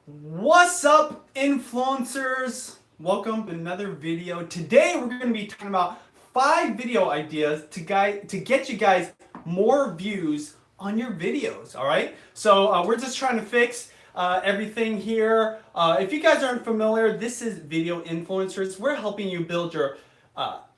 What's up, influencers? Welcome to another video. Today we're going to be talking about 5 video ideas to get you guys more views on your videos. All right. So we're just trying to fix everything here. If you guys aren't familiar, this is Video Influencers. We're helping you build your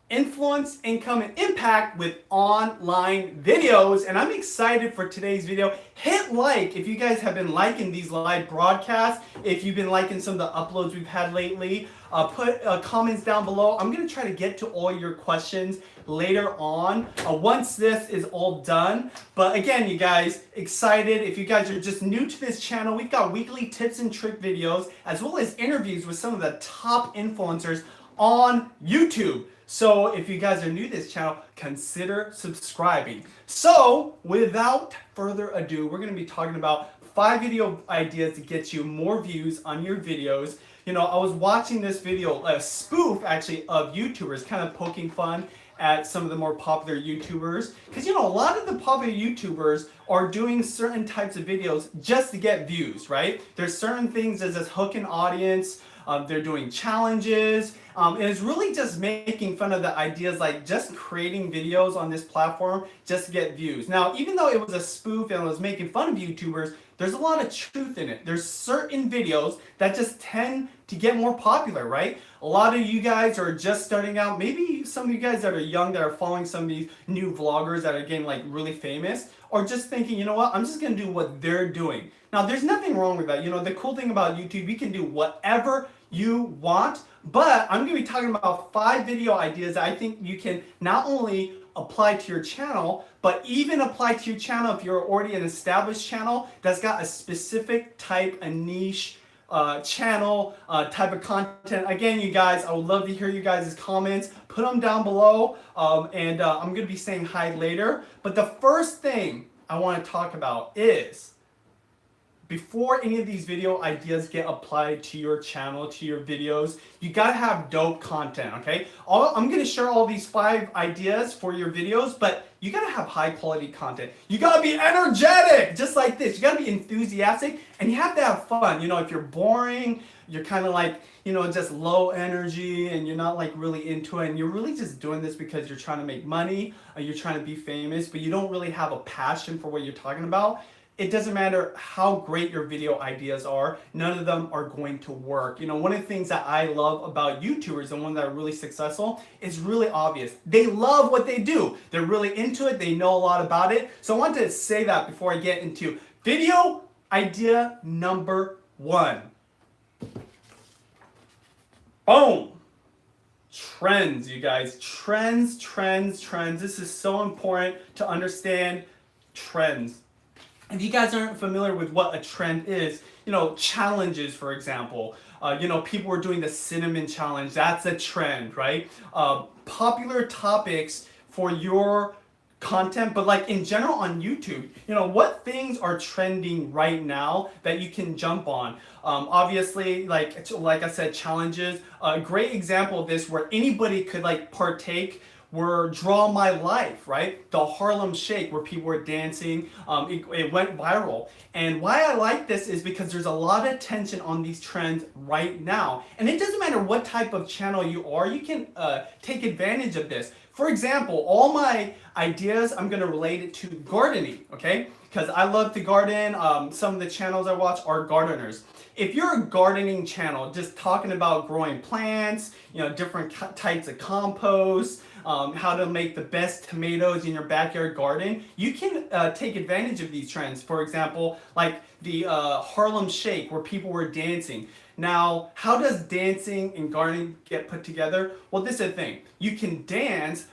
influence, income, and impact with online videos. And I'm excited for today's video. Hit like if you guys have been liking these live broadcasts, if you've been liking some of the uploads we've had lately. Put comments down below. I'm going to try to get to all your questions later on once this is all done. But again, you guys, excited. If you guys are just new to this channel, we've got weekly tips and trick videos as well as interviews with some of the top influencers on YouTube. So if you guys are new to this channel, consider subscribing. So without further ado, we're going to be talking about 5 video ideas to get you more views on your videos. You know, I was watching this video, a spoof actually of YouTubers kind of poking fun at some of the more popular YouTubers. Because, you know, a lot of the popular YouTubers are doing certain types of videos just to get views, right? There's certain things that just hook an audience. They're doing challenges. And it's really just making fun of the ideas like just creating videos on this platform just to get views. Now, even though it was a spoof and it was making fun of YouTubers, there's a lot of truth in it. There's certain videos that just tend to get more popular, right? A lot of you guys are just starting out. Maybe some of you guys that are young that are following some of these new vloggers that are getting like really famous are just thinking, you know what, I'm just going to do what they're doing. Now, there's nothing wrong with that. You know, the cool thing about YouTube, you can do whatever you want, but I'm going to be talking about 5 video ideas that I think you can not only apply to your channel, but even apply to your channel if you're already an established channel that's got a specific type, a niche channel type of content. Again, you guys, I would love to hear you guys' comments. Put them down below, and I'm going to be saying hi later. But the first thing I want to talk about is, before any of these video ideas get applied to your channel, to your videos, you gotta have dope content, okay? I'm gonna share all these 5 ideas for your videos, but you gotta have high quality content. You gotta be energetic, just like this. You gotta be enthusiastic, and you have to have fun. You know, if you're boring, you're kind of like, you know, just low energy, and you're not like really into it, and you're really just doing this because you're trying to make money, or you're trying to be famous, but you don't really have a passion for what you're talking about. It doesn't matter how great your video ideas are, none of them are going to work. You know, one of the things that I love about YouTubers and one that are really successful is really obvious. They love what they do. They're really into it. They know a lot about it. So I want to say that before I get into video idea number 1. Boom. Trends, you guys. Trends. This is so important to understand trends. If you guys aren't familiar with what a trend is, you know, challenges, for example, you know, people were doing the cinnamon challenge. That's a trend, right? Popular topics for your content, but like in general on YouTube, you know, what things are trending right now that you can jump on? Obviously, like I said, challenges. A great example of this where anybody could like partake were Draw My Life, right? The Harlem Shake where people were dancing. It went viral. And why I like this is because there's a lot of attention on these trends right now. And it doesn't matter what type of channel you are, you can take advantage of this. For example, all my ideas, I'm going to relate it to gardening, okay? Because I love to garden. Some of the channels I watch are gardeners. If you're a gardening channel, just talking about growing plants, you know, different types of compost, how to make the best tomatoes in your backyard garden, you can take advantage of these trends. For example, like the Harlem Shake where people were dancing. Now, how does dancing and gardening get put together? Well, this is the thing. You can dance,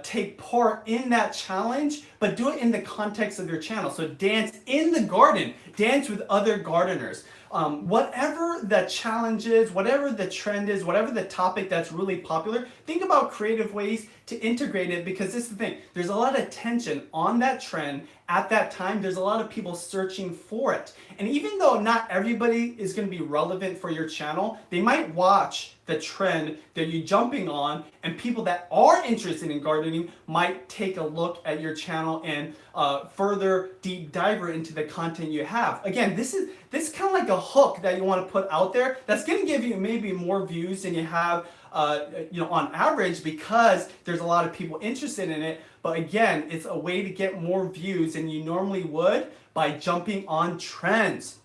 take part in that challenge, but do it in the context of your channel. So dance in the garden, dance with other gardeners. Whatever the challenge is, whatever the trend is, whatever the topic that's really popular, think about creative ways to integrate it, because this is the thing. There's a lot of tension on that trend at that time, there's a lot of people searching for it. And even though not everybody is going to be relevant for your channel, they might watch the trend that you're jumping on, and people that are interested in gardening might take a look at your channel and further deep dive into the content you have. Again, this is kind of like a hook that you want to put out there that's going to give you maybe more views than you have on average, because there's a lot of people interested in it. But again, it's a way to get more views than you normally would by jumping on trends.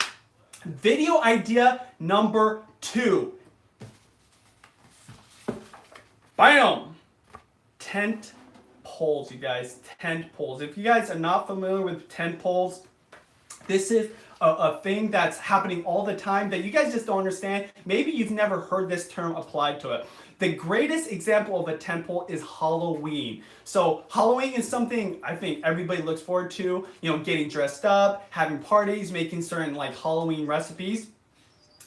Video idea number 2. Bam! Tent poles, you guys. Tent poles. If you guys are not familiar with tent poles, this is a thing that's happening all the time that you guys just don't understand. Maybe you've never heard this term applied to it. The greatest example of a tent pole is Halloween. So Halloween is something I think everybody looks forward to, getting dressed up, having parties, making certain like Halloween recipes.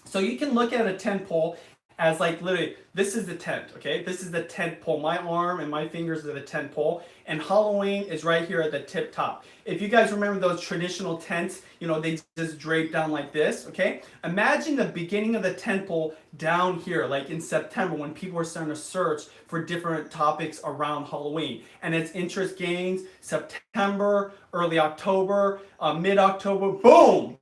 So you can look at a tent pole as like literally, this is the tent, okay? This is the tent pole. My arm and my fingers are the tent pole, and Halloween is right here at the tip top. If you guys remember those traditional tents, they just drape down like this, okay? Imagine the beginning of the tent pole down here, like in September, when people are starting to search for different topics around Halloween. And its interest gains September, early October, mid-October, boom!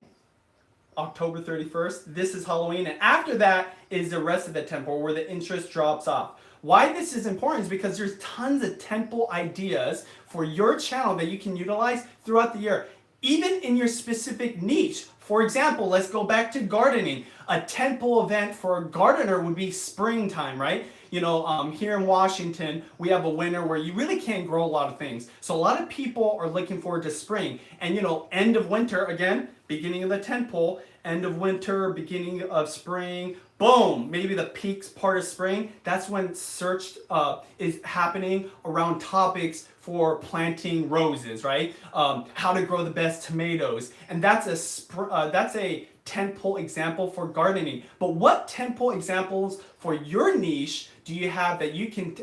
October 31st, this is Halloween, and after that is the rest of the tent pole where the interest drops off. Why this is important is because there's tons of tent pole ideas for your channel that you can utilize throughout the year, even in your specific niche. For example, let's go back to gardening. A tent pole event for a gardener would be springtime, right? Here in Washington, we have a winter where you really can't grow a lot of things. So a lot of people are looking forward to spring. And end of winter, again, beginning of the tent pole, end of winter, beginning of spring, boom, maybe the peak part of spring. That's when search is happening around topics for planting roses, right? How to grow the best tomatoes. And that's a tent pole example for gardening. But what tent pole examples for your niche do you have that you can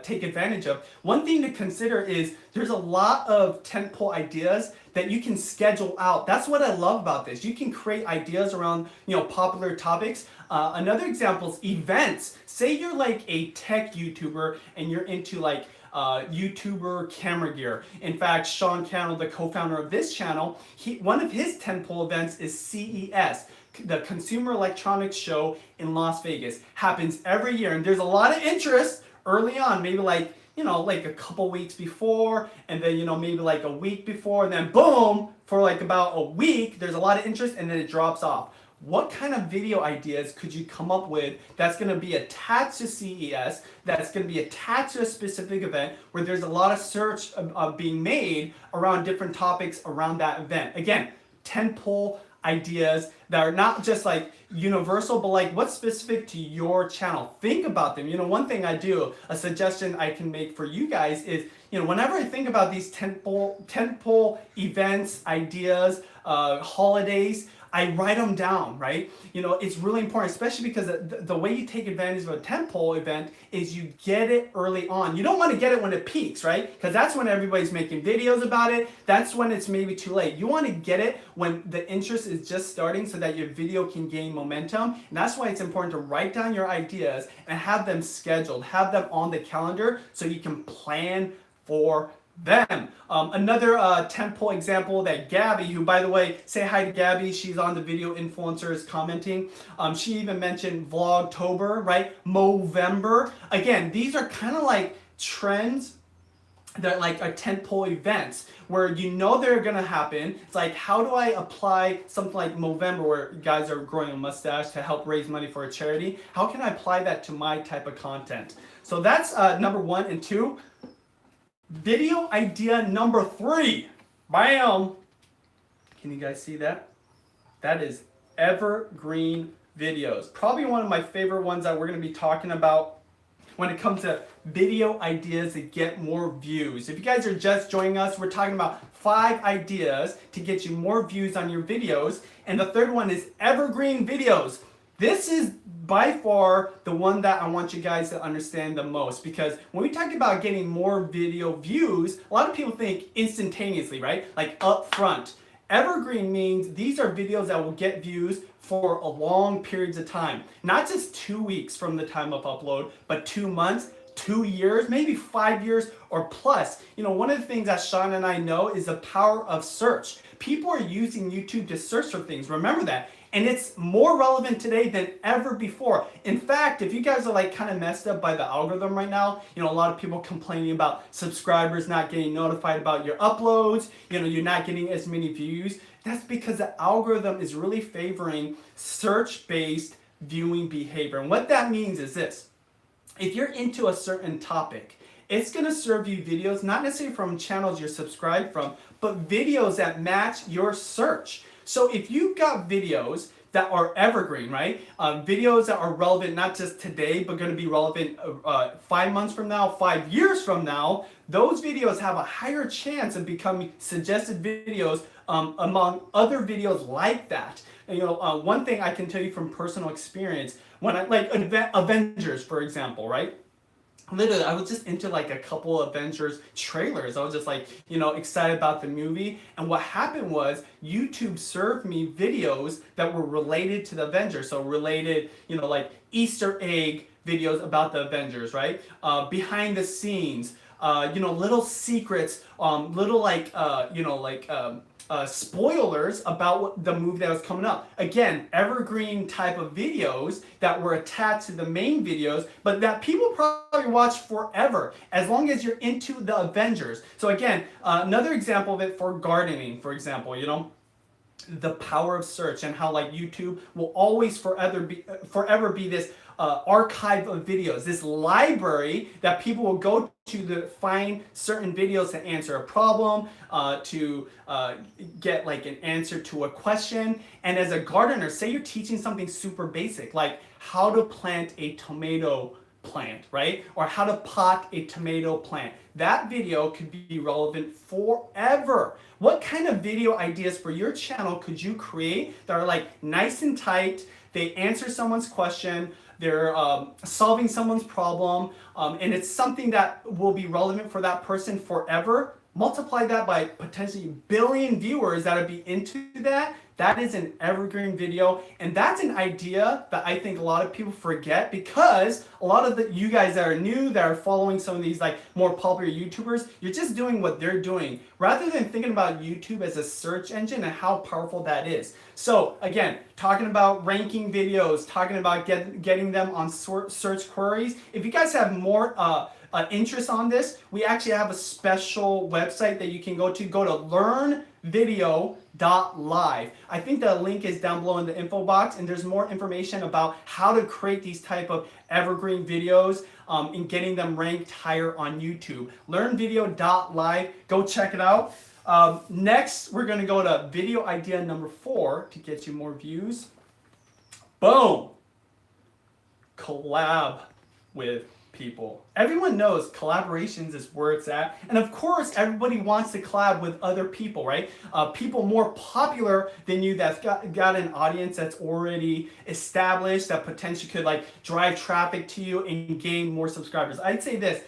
take advantage of? One thing to consider is there's a lot of tent pole ideas that you can schedule out. That's what I love about this. You can create ideas around popular topics. Another example is events. Say you're like a tech YouTuber and you're into like YouTuber camera gear. In fact, Sean Cannell, the co-founder of this channel, one of his tentpole events is CES, the Consumer Electronics Show in Las Vegas. Happens every year, and there's a lot of interest early on, maybe like a couple weeks before, and then maybe like a week before, and then boom, for like about a week, there's a lot of interest, and then it drops off. What kind of video ideas could you come up with that's going to be attached to CES, that's going to be attached to a specific event where there's a lot of search being made around different topics around that event? Again, tentpole ideas that are not just like universal, but like what's specific to your channel. Think about them. One thing I do, a suggestion I can make for you guys is, whenever I think about these tentpole events, ideas, holidays, I write them down, right? It's really important, especially because the way you take advantage of a tentpole event is you get it early on. You don't want to get it when it peaks, right? Because that's when everybody's making videos about it. That's when it's maybe too late. You want to get it when the interest is just starting so that your video can gain momentum. And that's why it's important to write down your ideas and have them scheduled, have them on the calendar so you can plan for them. Another tentpole example that Gabby, who by the way, say hi to Gabby, she's on the Video Influencers commenting. She even mentioned Vlogtober, right? Movember. Again, these are kind of like trends that like are tentpole events where they're gonna happen. It's like, how do I apply something like Movember where guys are growing a mustache to help raise money for a charity? How can I apply that to my type of content? So that's number 1 and 2. Video idea number 3. Bam! Can you guys see that? That is evergreen videos. Probably one of my favorite ones that we're going to be talking about when it comes to video ideas that get more views. If you guys are just joining us, we're talking about 5 ideas to get you more views on your videos. And the third one is evergreen videos. This is by far the one that I want you guys to understand the most, because when we talk about getting more video views, a lot of people think instantaneously, right? Like up front. Evergreen means these are videos that will get views for a long periods of time. Not just 2 weeks from the time of upload, but 2 months, 2 years, maybe 5 years or plus. You know, one of the things that Sean and I know is the power of search. People are using YouTube to search for things. Remember that. And it's more relevant today than ever before. In fact, if you guys are like kind of messed up by the algorithm right now, you know, a lot of people complaining about subscribers not getting notified about your uploads, you know, you're not getting as many views. That's because the algorithm is really favoring search-based viewing behavior. And what that means is this. If you're into a certain topic, it's going to serve you videos, not necessarily from channels you're subscribed from, but videos that match your search. So if you've got videos that are evergreen, right? Videos that are relevant not just today, but going to be relevant 5 months from now, 5 years from now, those videos have a higher chance of becoming suggested videos among other videos like that. And, you know, one thing I can tell you from personal experience, when I like Avengers, for example, right? Literally, I was just into like a couple Avengers trailers. I was just like, you know, excited about the movie. And what happened was YouTube served me videos that were related to the Avengers. So related, you know, like Easter egg videos about the Avengers, right? Behind the scenes, you know, little secrets, little like, you know, like, spoilers about what the movie that was coming up. Again, evergreen type of videos that were attached to the main videos, but that people probably watch forever, as long as you're into the Avengers. So again, another example of it for gardening, for example, you know, the power of search and how like YouTube will always forever be this archive of videos, this library that people will go to find certain videos to answer a problem, to get like an answer to a question. And as a gardener, say you're teaching something super basic, like how to plant a tomato plant, right? Or how to pot a tomato plant. That video could be relevant forever. What kind of video ideas for your channel could you create that are like nice and tight, they answer someone's question, they're solving someone's problem, and it's something that will be relevant for that person forever? Multiply that by potentially a billion viewers that would be into that. That is an evergreen video, and that's an idea that I think a lot of people forget, because a lot of you guys that are new, that are following some of these like more popular YouTubers, you're just doing what they're doing rather than thinking about YouTube as a search engine and how powerful that is. So again, talking about ranking videos, talking about getting them on search queries. If you guys have more interest on this, we actually have a special website that you can go to. Go to learnvideo.live. I think the link is down below in the info box, and there's more information about how to create these type of evergreen videos and getting them ranked higher on YouTube. Learnvideo.live. Go check it out. Next, we're going to go to video idea number 4 to get you more views. Boom! Collab with people. Everyone knows collaborations is where it's at, and of course everybody wants to collab with other people, right? People more popular than you that's got an audience that's already established, that potentially could like drive traffic to you and gain more subscribers. I'd say this,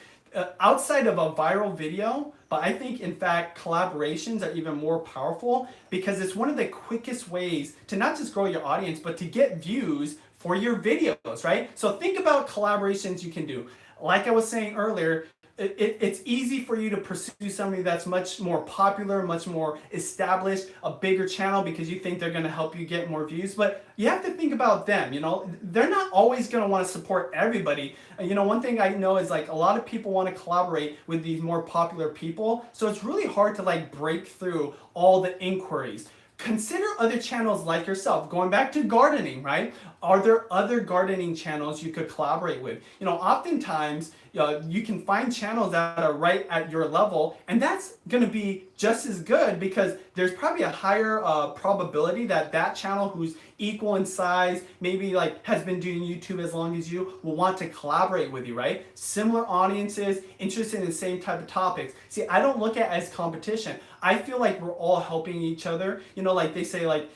outside of a viral video, but I think in fact collaborations are even more powerful, because it's one of the quickest ways to not just grow your audience, but to get views for your videos, right? So think about collaborations you can do. Like I was saying earlier, it's easy for you to pursue somebody that's much more popular, much more established, a bigger channel, because you think they're going to help you get more views. But you have to think about them, you know, they're not always going to want to support everybody. You know, one thing I know is like a lot of people want to collaborate with these more popular people. So it's really hard to like break through all the inquiries. Consider other channels like yourself. Going back to gardening, right? Are there other gardening channels you could collaborate with? You know, oftentimes you can find channels that are right at your level, and that's going to be just as good, because there's probably a higher probability that that channel who's equal in size, maybe like has been doing YouTube as long as you, will want to collaborate with you, right? Similar audiences, interested in the same type of topics. See, I don't look at it as competition. I feel like we're all helping each other. You know, like they say, like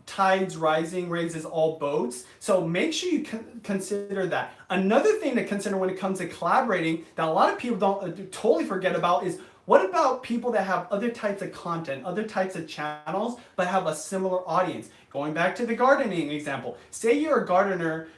tides rising raises all boats. So make sure you consider that. Another thing to consider when it comes to collaborating that a lot of people don't totally forget about is, what about people that have other types of content, other types of channels, but have a similar audience? Going back to the gardening example, say you're a gardener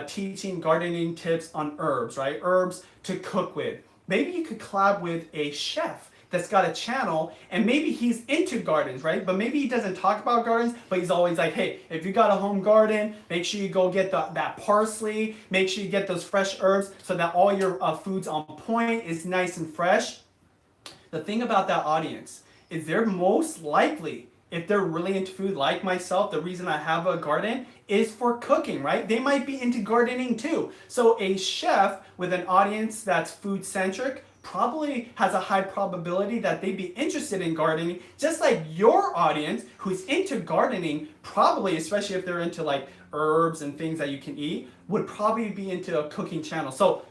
teaching gardening tips on herbs, right? Herbs to cook with. Maybe you could collab with a chef that's got a channel, and maybe he's into gardens, right? But maybe he doesn't talk about gardens, but he's always like, hey, if you got a home garden, make sure you go get that parsley, make sure you get those fresh herbs so that all your food's on point, is nice and fresh. The thing about that audience is they're most likely, if they're really into food like myself, the reason I have a garden is for cooking, right? They might be into gardening too. So a chef with an audience that's food centric probably has a high probability that they'd be interested in gardening, just like your audience who's into gardening probably, especially if they're into like herbs and things that you can eat, would probably be into a cooking channel. So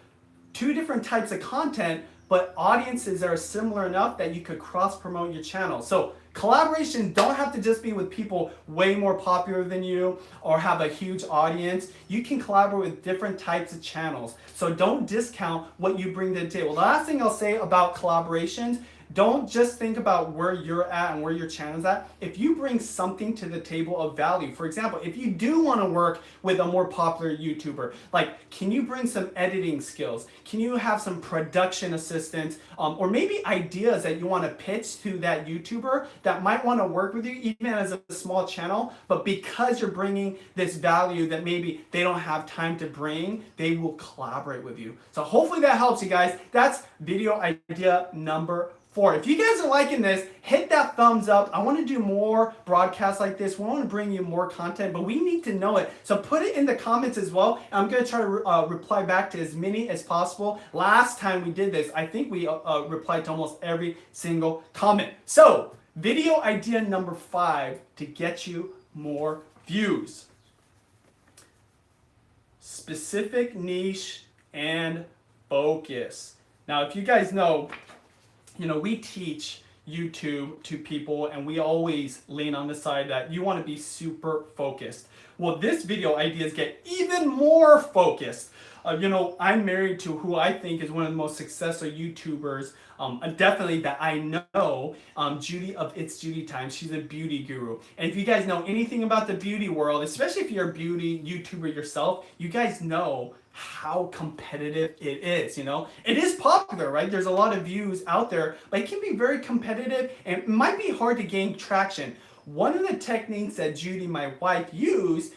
two different types of content, but audiences are similar enough that you could cross promote your channel. So collaborations don't have to just be with people way more popular than you or have a huge audience. You can collaborate with different types of channels. So don't discount what you bring to the table. The last thing I'll say about collaborations, don't just think about where you're at and where your channel's at. If you bring something to the table of value, for example, if you do want to work with a more popular YouTuber, like, can you bring some editing skills? Can you have some production assistance? Or maybe ideas that you want to pitch to that YouTuber that might want to work with you, even as a small channel, but because you're bringing this value that maybe they don't have time to bring, they will collaborate with you. So hopefully that helps you guys. That's video idea number 4. If you guys are liking this, hit that thumbs up. I want to do more broadcasts like this. We want to bring you more content, but we need to know it. So put it in the comments as well. I'm going to try to reply back to as many as possible. Last time we did this, I think we replied to almost every single comment. So video idea number 5 to get you more views. Specific niche and focus. Now, if you guys know, we teach YouTube to people, and we always lean on the side that you want to be super focused. Well, this video ideas get even more focused. I'm married to who I think is one of the most successful YouTubers, definitely that I know, Judy of It's Judy Time. She's a beauty guru. And if you guys know anything about the beauty world, especially if you're a beauty YouTuber yourself, you guys know how competitive it is. It is popular, right? There's a lot of views out there, but it can be very competitive and it might be hard to gain traction. One of the techniques that Judy, my wife, used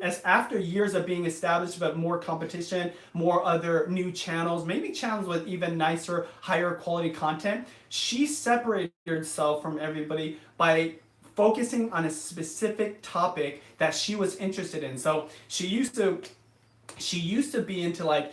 as after years of being established, but more competition, more other new channels, maybe channels with even nicer, higher quality content, she separated herself from everybody by focusing on a specific topic that she was interested in. So she used to be into like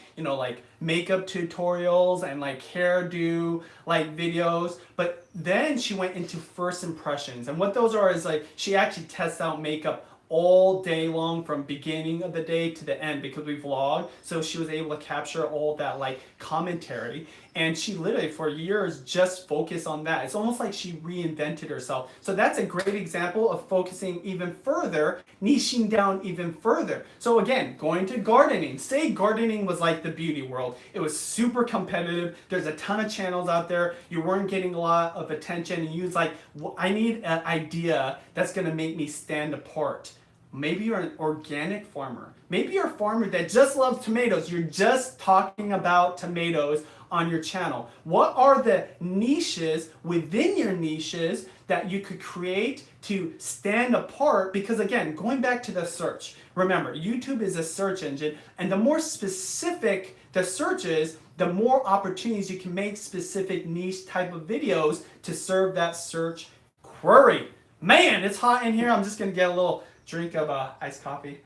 makeup tutorials and like hairdo like videos, but then she went into first impressions. And what those are is like, she actually tests out makeup all day long from beginning of the day to the end because we vlog. So she was able to capture all that like commentary, and she literally for years just focused on that. It's almost like she reinvented herself. So that's a great example of focusing even further, niching down even further. So again, going to gardening. Say gardening was like the beauty world. It was super competitive. There's a ton of channels out there. You weren't getting a lot of attention, and you was like, I need an idea that's gonna make me stand apart. Maybe you're an organic farmer. Maybe you're a farmer that just loves tomatoes. You're just talking about tomatoes on your channel. What are the niches within your niches that you could create to stand apart? Because again, going back to the search, remember, YouTube is a search engine, and the more specific the search is, the more opportunities you can make specific niche type of videos to serve that search query. Man, it's hot in here. I'm just gonna get a little drink of iced coffee.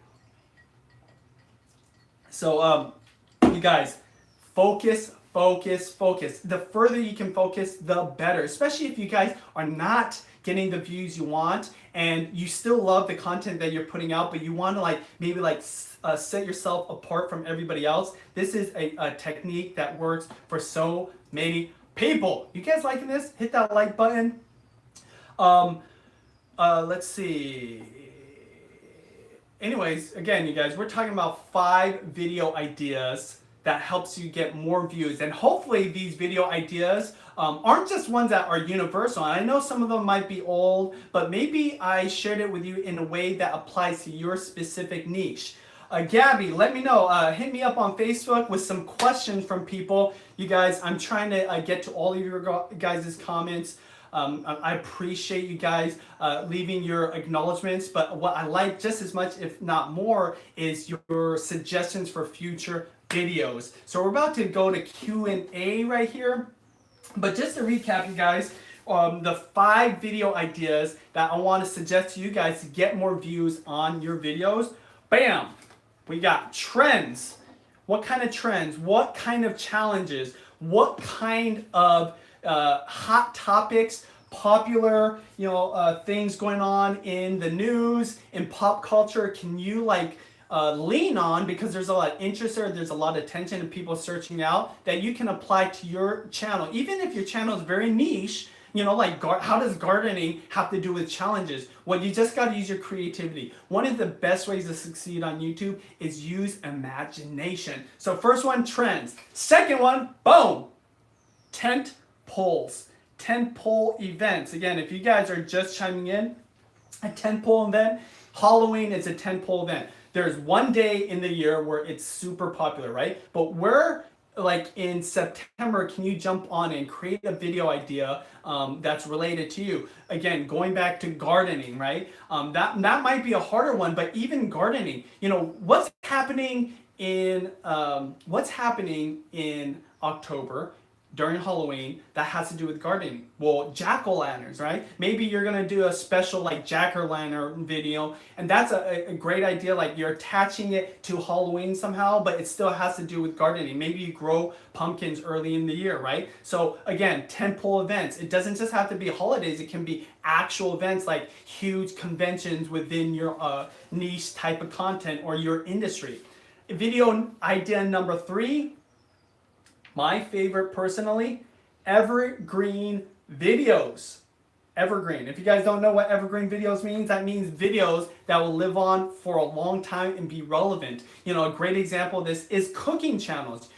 So you guys, focus. The further you can focus, the better, especially if you guys are not getting the views you want and you still love the content that you're putting out, but you want to maybe set yourself apart from everybody else. This is a technique that works for so many people. You guys liking this? Hit that like button. Let's see. anyways, again, you guys, we're talking about 5 video ideas that helps you get more views. And hopefully these video ideas aren't just ones that are universal. And I know some of them might be old, but maybe I shared it with you in a way that applies to your specific niche. Gabby, let me know. Hit me up on Facebook with some questions from people. You guys, I'm trying to get to all of your guys' comments. I appreciate you guys leaving your acknowledgments, but what I like just as much, if not more, is your suggestions for future videos. So we're about to go to Q&A right here, but just to recap, you guys, the 5 video ideas that I want to suggest to you guys to get more views on your videos. Bam! We got trends. What kind of trends? What kind of challenges? What kind of hot topics, popular, things going on in the news, in pop culture can you lean on, because there's a lot of interest there's a lot of attention and people searching out that you can apply to your channel. Even if your channel is very niche, how does gardening have to do with challenges? Well, you just got to use your creativity. One of the best ways to succeed on YouTube is use imagination. So first one, trends. Second one, boom, tent poles. Tentpole events. Again, if you guys are just chiming in, a tentpole event, Halloween is a tentpole event. There's one day in the year where it's super popular, right? But where, in September, can you jump on and create a video idea that's related to you? Again, going back to gardening, right? That might be a harder one, but even gardening, what's happening in October during Halloween that has to do with gardening? Well, jack-o'-lanterns, right? Maybe you're gonna do a special jack-o'-lantern video, and that's a great idea. You're attaching it to Halloween somehow, but it still has to do with gardening. Maybe you grow pumpkins early in the year, right? So again, tentpole events. It doesn't just have to be holidays. It can be actual events like huge conventions within your niche type of content or your industry. Video idea number 3. My favorite personally, evergreen videos. Evergreen. If you guys don't know what evergreen videos means, that means videos that will live on for a long time and be relevant. A great example of this is cooking channels.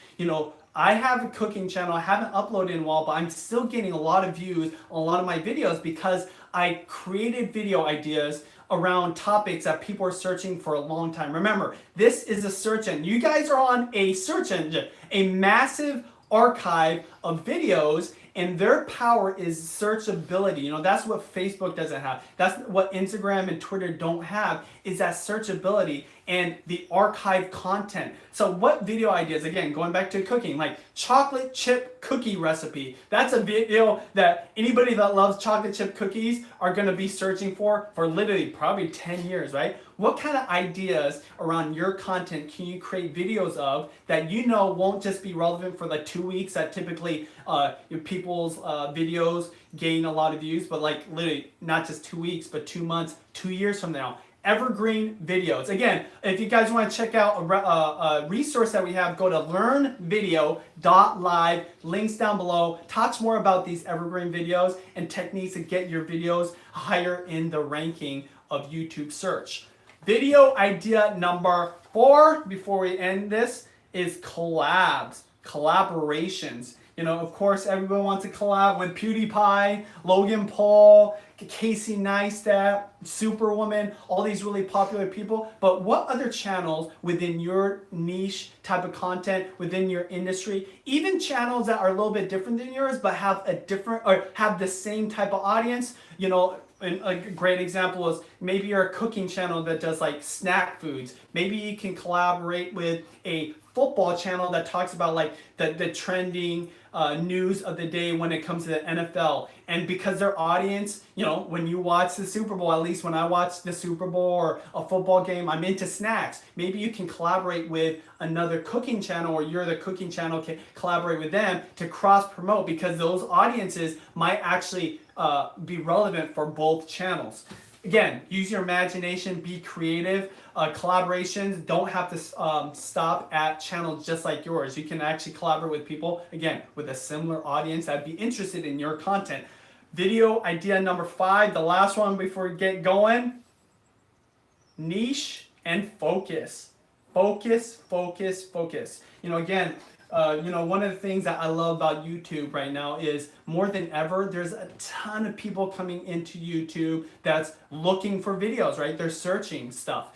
I have a cooking channel. I haven't uploaded in a while, but I'm still getting a lot of views on a lot of my videos because I created video ideas around topics that people are searching for a long time. Remember, this is a search engine. You guys are on a search engine, a massive archive of videos, and their power is searchability. That's what Facebook doesn't have. That's what Instagram and Twitter don't have, is that searchability and the archive content. So what video ideas, again, going back to cooking, like chocolate chip cookie recipe. That's a video that anybody that loves chocolate chip cookies are gonna be searching for literally probably 10 years, right? What kind of ideas around your content can you create videos of that won't just be relevant for 2 weeks that typically people's videos gain a lot of views, but literally not just 2 weeks, but 2 months, 2 years from now. Evergreen videos. Again, if you guys want to check out a resource that we have, go to learnvideo.live. Links down below. Talks more about these evergreen videos and techniques to get your videos higher in the ranking of YouTube search. Video idea number 4, before we end this, is collabs, collaborations. Of course, everyone wants to collab with PewDiePie, Logan Paul, Casey Neistat, Superwoman, all these really popular people. But what other channels within your niche type of content, within your industry, even channels that are a little bit different than yours, but have a different or have the same type of audience? A great example is maybe you're a cooking channel that does snack foods. Maybe you can collaborate with a football channel that talks about the trending news of the day when it comes to the NFL. And because their audience, when you watch the Super Bowl, at least when I watch the Super Bowl or a football game, I'm into snacks. Maybe you can collaborate with another cooking channel, or you're the cooking channel, can collaborate with them to cross promote, because those audiences might actually be relevant for both channels. Again, use your imagination, be creative. Collaborations don't have to stop at channels just like yours. You can actually collaborate with people, again, with a similar audience that'd be interested in your content. Video idea number 5, the last one before we get going. Niche and focus. Focus, focus, focus. Again, one of the things that I love about YouTube right now is more than ever, there's a ton of people coming into YouTube that's looking for videos, right? They're searching stuff.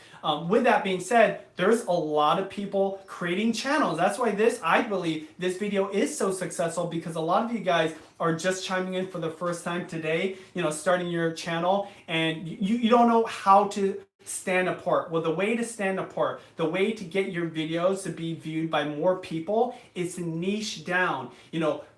With that being said, there's a lot of people creating channels. That's why I believe this video is so successful, because a lot of you guys are just chiming in for the first time today, starting your channel, and you don't know how to stand apart. Well, the way to stand apart, the way to get your videos to be viewed by more people is to niche down.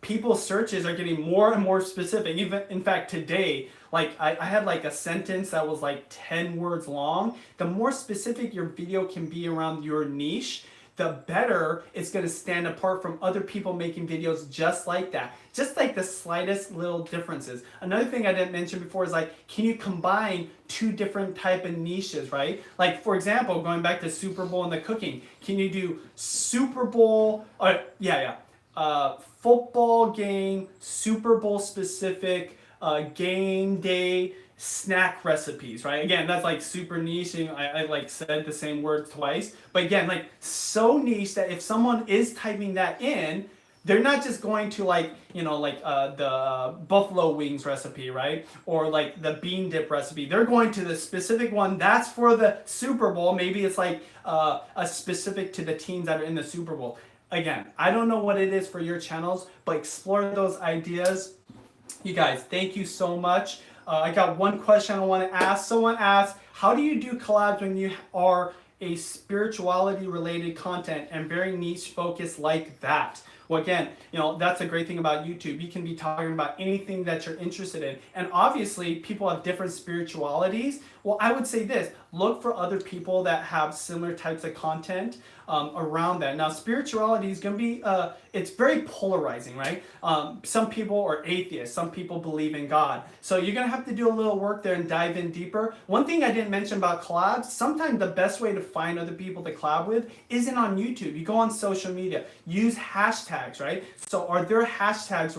People's searches are getting more and more specific. Even in fact, today, like I had like a sentence that was like 10 words long. The more specific your video can be around your niche, the better it's going to stand apart from other people making videos just like that. Just like the slightest little differences. Another thing I didn't mention before is like, can you combine two different type of niches, right? Like for example, going back to Super Bowl and the cooking, can you do Super Bowl, football game, Super Bowl specific, game day, snack recipes, right? Again, that's like super niche, and I like said the same word twice, but again, like so niche that if someone is typing that in, they're not just going to the buffalo wings recipe, right? Or like the bean dip recipe. They're going to the specific one that's for the Super Bowl. Maybe it's like a specific to the teams that are in the Super Bowl. Again, I don't know what it is for your channels, but explore those ideas. You guys, thank you so much. I got one question I want to ask. Someone asked, how do you do collabs when you are a spirituality related content and very niche focused like that? Well, again, that's a great thing about YouTube. You can be talking about anything that you're interested in. And obviously, people have different spiritualities. Well, I would say this, look for other people that have similar types of content around that. Now, spirituality is going to be, it's very polarizing, right? Some people are atheists. Some people believe in God. So you're going to have to do a little work there and dive in deeper. One thing I didn't mention about collabs, sometimes the best way to find other people to collab with isn't on YouTube. You go on social media, use hashtags, right? So are there hashtags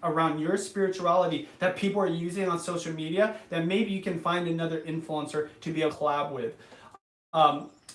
around your spirituality that people are using on social media that maybe you can find another influencer to be able to collab with?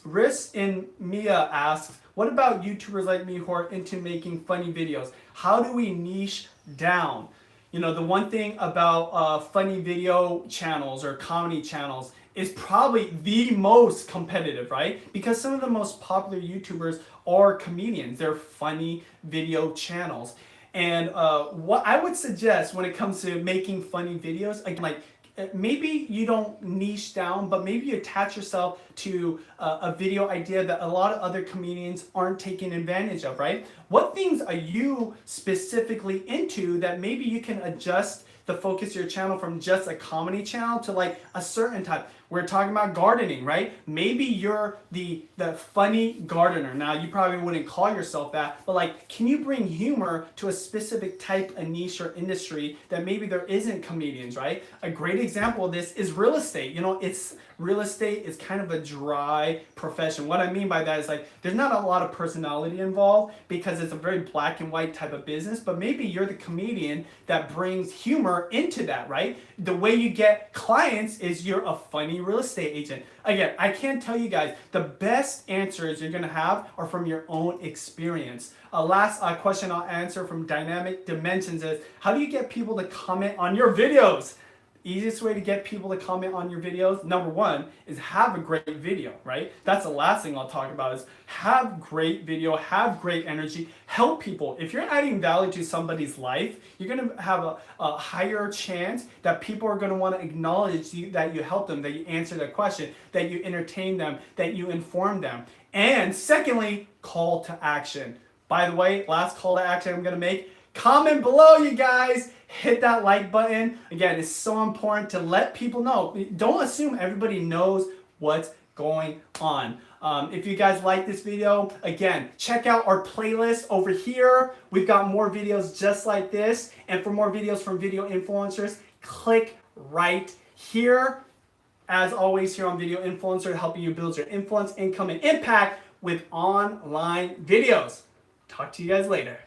Riss in Mia asks, what about YouTubers like me who are into making funny videos? How do we niche down? The one thing about funny video channels or comedy channels is probably the most competitive, right? Because some of the most popular YouTubers are comedians. They're funny video channels. And what I would suggest when it comes to making funny videos, like maybe you don't niche down, but maybe you attach yourself to a video idea that a lot of other comedians aren't taking advantage of, right? What things are you specifically into that maybe you can adjust the focus of your channel from just a comedy channel to like a certain type? We're talking about gardening, right? Maybe you're the funny gardener. Now, you probably wouldn't call yourself that, but like, can you bring humor to a specific type of niche or industry that maybe there isn't comedians, right? A great example of this is real estate. Real estate is kind of a dry profession. What I mean by that is like, there's not a lot of personality involved because it's a very black and white type of business, but maybe you're the comedian that brings humor into that, right? The way you get clients is you're a funny real estate agent. Again, I can't tell you guys, the best answers you're gonna have are from your own experience. Last question I'll answer from Dynamic Dimensions is, how do you get people to comment on your videos? Easiest way to get people to comment on your videos, number one, is have a great video, right? That's the last thing I'll talk about is have great video, have great energy, help people. If you're adding value to somebody's life, you're gonna have a higher chance that people are gonna wanna acknowledge that you help them, that you answer their question, that you entertain them, that you inform them. And secondly, call to action. By the way, last call to action I'm gonna make, comment below, you guys. Hit that like button. Again, it's so important to let people know. Don't assume everybody knows what's going on. If you guys like this video, again, check out our playlist over here. We've got more videos just like this. And for more videos from video influencers, click right here. As always, here on Video Influencer, helping you build your influence, income, and impact with online videos. Talk to you guys later.